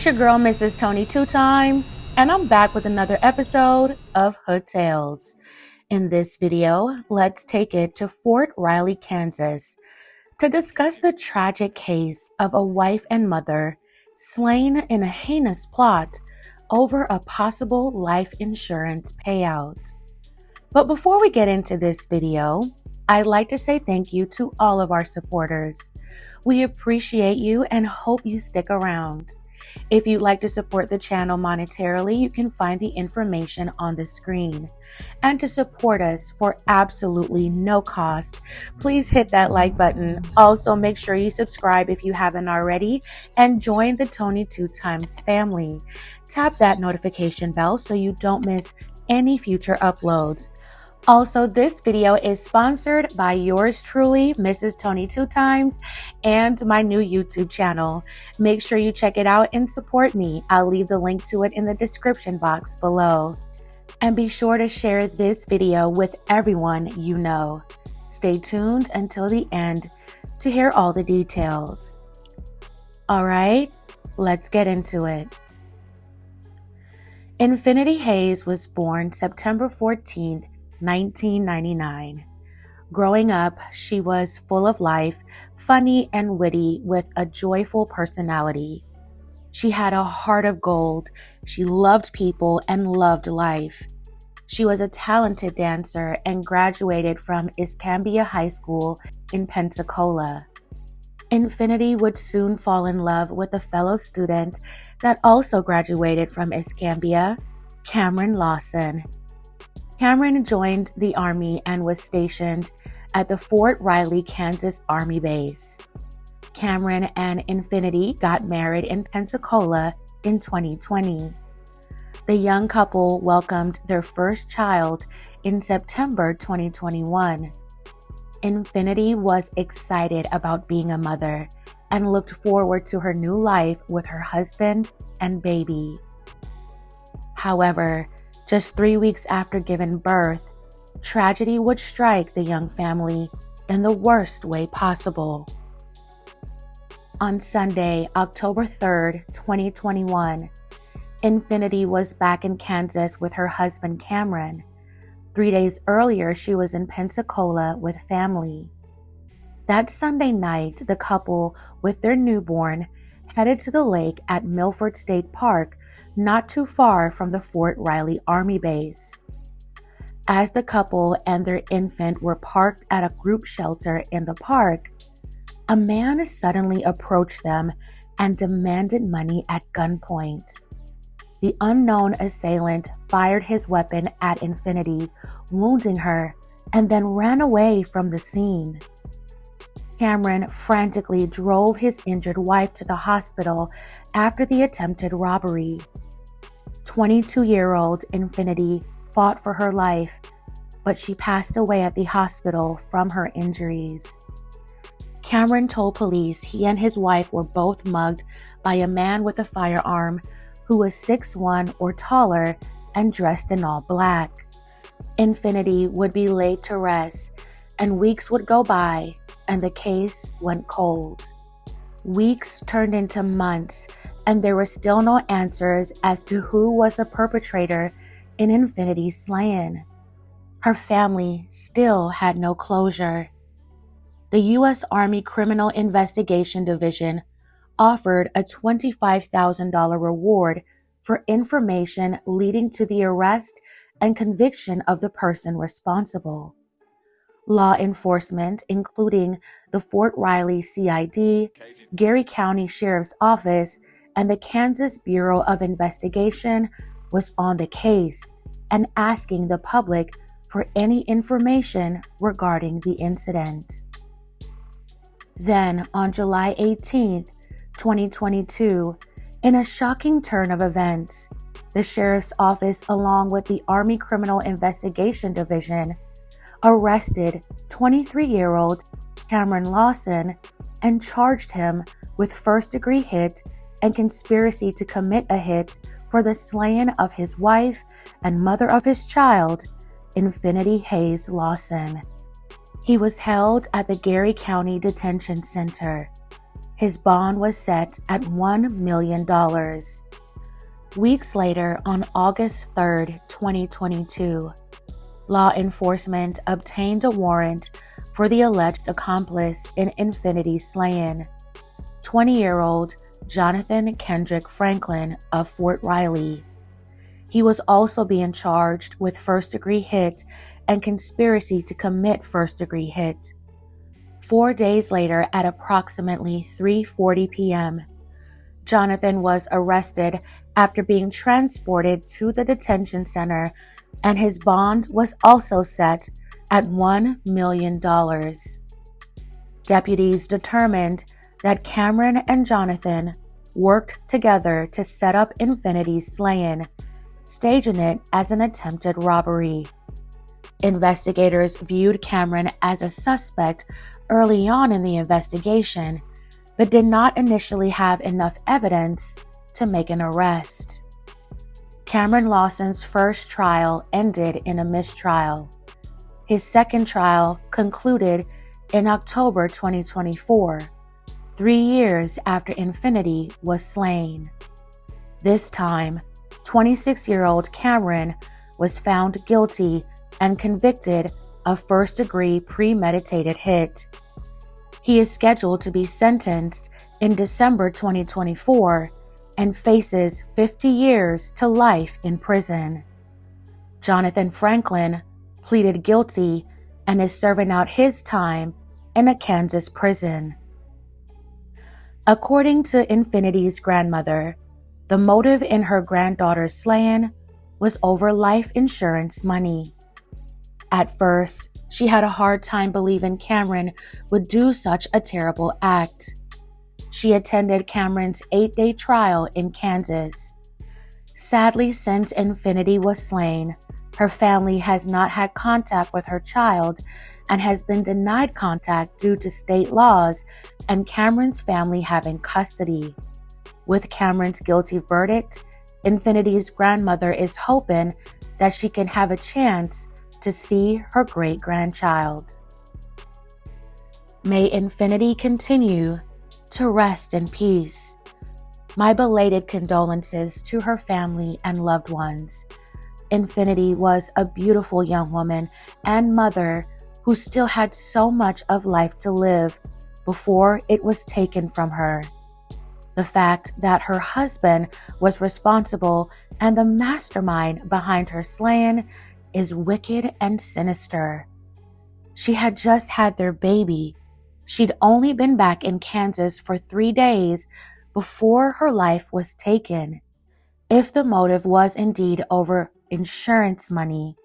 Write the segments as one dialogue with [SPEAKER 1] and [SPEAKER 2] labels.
[SPEAKER 1] It's your girl, Mrs. Tony Two Times, and I'm back with another episode of Hood Tales. In this video, let's take it to Fort Riley, Kansas, to discuss the tragic case of a wife and mother slain in a heinous plot over a possible life insurance payout. But before we get into this video, I'd like to say thank you to all of our supporters. We appreciate you and hope you stick around. If you'd like to support the channel monetarily, you can find the information on the screen. And to support us for absolutely no cost, please hit that like button. Also, make sure you subscribe if you haven't already and join the Tony Two Times family. Tap that notification bell so you don't miss any future uploads. Also, this video is sponsored by yours truly, Mrs. Tony Two Times, and my new YouTube channel. Make sure you check it out and support me. I'll leave the link to it in the description box below. And be sure to share this video with everyone you know. Stay tuned until the end to hear all the details. All right, let's get into it. Infinity Hayes was born September 14th, 1999. Growing up, she was full of life, funny and witty with a joyful personality. She had a heart of gold. She loved people and loved life. She was a talented dancer and graduated from Escambia High School in Pensacola. Infinity would soon fall in love with a fellow student that also graduated from Escambia, Cameron Lawson. Cameron joined the Army and was stationed at the Fort Riley, Kansas Army base. Cameron and Infinity got married in Pensacola in 2020. The young couple welcomed their first child in September 2021. Infinity was excited about being a mother and looked forward to her new life with her husband and baby. However, just 3 weeks after giving birth, tragedy would strike the young family in the worst way possible. On Sunday, October 3rd, 2021, Infinity was back in Kansas with her husband Cameron. 3 days earlier, she was in Pensacola with family. That Sunday night, the couple, with their newborn, headed to the lake at Milford State Park, not too far from the Fort Riley Army base. As the couple and their infant were parked at a group shelter in the park, a man suddenly approached them and demanded money at gunpoint. The unknown assailant fired his weapon at Infinity, wounding her, and then ran away from the scene. Cameron frantically drove his injured wife to the hospital after the attempted robbery. 22-year-old Infinity fought for her life, but she passed away at the hospital from her injuries. Cameron told police he and his wife were both mugged by a man with a firearm who was 6'1" or taller and dressed in all black. Infinity would be laid to rest, and weeks would go by, and the case went cold. Weeks turned into months, and there were still no answers as to who was the perpetrator in Infinity's slaying. Her family still had no closure. The U.S. Army Criminal Investigation Division offered a $25,000 reward for information leading to the arrest and conviction of the person responsible. Law enforcement, including the Fort Riley CID, Gary County Sheriff's Office, and the Kansas Bureau of Investigation, was on the case and asking the public for any information regarding the incident. Then, on July 18th, 2022, in a shocking turn of events, the Sheriff's Office, along with the Army Criminal Investigation Division, arrested 23-year-old Cameron Lawson and charged him with first-degree hit and conspiracy to commit a hit for the slaying of his wife and mother of his child, Infinity Hayes Lawson. He was held at the Gary County Detention Center. His bond was set at $1 million. Weeks later, on August 3, 2022, law enforcement obtained a warrant for the alleged accomplice in Infinity's slaying, 20-year-old Jonathan Kendrick Franklin of Fort Riley. He was also being charged with first-degree hit and conspiracy to commit first-degree hit. 4 days later, at approximately 3:40 p.m., Jonathan was arrested after being transported to the detention center, and his bond was also set at $1 million. Deputies determined that Cameron and Jonathan worked together to set up Infinity's slaying, staging it as an attempted robbery. Investigators viewed Cameron as a suspect early on in the investigation, but did not initially have enough evidence to make an arrest. Cameron Lawson's first trial ended in a mistrial. His second trial concluded in October 2024, 3 years after Infinity was slain. This time, 26-year-old Cameron was found guilty and convicted of first-degree premeditated hit. He is scheduled to be sentenced in December 2024 and faces 50 years to life in prison. Jonathan Franklin pleaded guilty and is serving out his time in a Kansas prison. According to Infinity's grandmother, the motive in her granddaughter's slaying was over life insurance money. At first, she had a hard time believing Cameron would do such a terrible act. She attended Cameron's 8-day trial in Kansas. Sadly, since Infinity was slain, her family has not had contact with her child and has been denied contact due to state laws and Cameron's family having custody. With Cameron's guilty verdict, Infinity's grandmother is hoping that she can have a chance to see her great-grandchild. May Infinity continue to rest in peace. My belated condolences to her family and loved ones. Infinity was a beautiful young woman and mother who still had so much of life to live before it was taken from her. The fact that her husband was responsible and the mastermind behind her slaying is wicked and sinister. She had just had their baby. She'd only been back in Kansas for 3 days before her life was taken. If the motive was indeed over insurance money,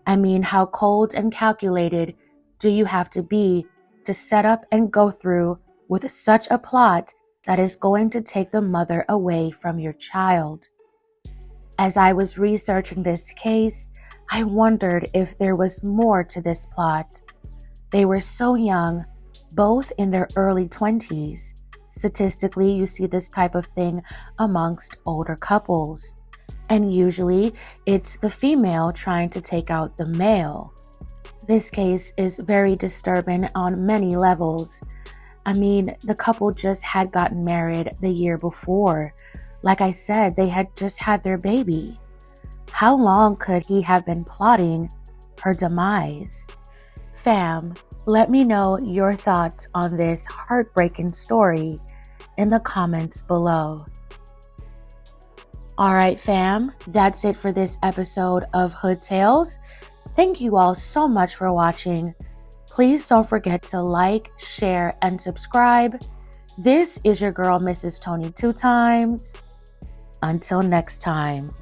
[SPEAKER 1] I mean, how cold and calculated do you have to be to set up and go through with such a plot that is going to take the mother away from your child? As I was researching this case, I wondered if there was more to this plot. They were so young, both in their early 20s. Statistically, you see this type of thing amongst older couples. And usually, it's the female trying to take out the male. This case is very disturbing on many levels. I mean, the couple just had gotten married the year before. Like I said, they had just had their baby. How long could he have been plotting her demise? Fam, let me know your thoughts on this heartbreaking story in the comments below. Alright fam, that's it for this episode of Hood Tales. Thank you all so much for watching. Please don't forget to like, share, and subscribe. This is your girl, Mrs. Tony 2 times. Until next time.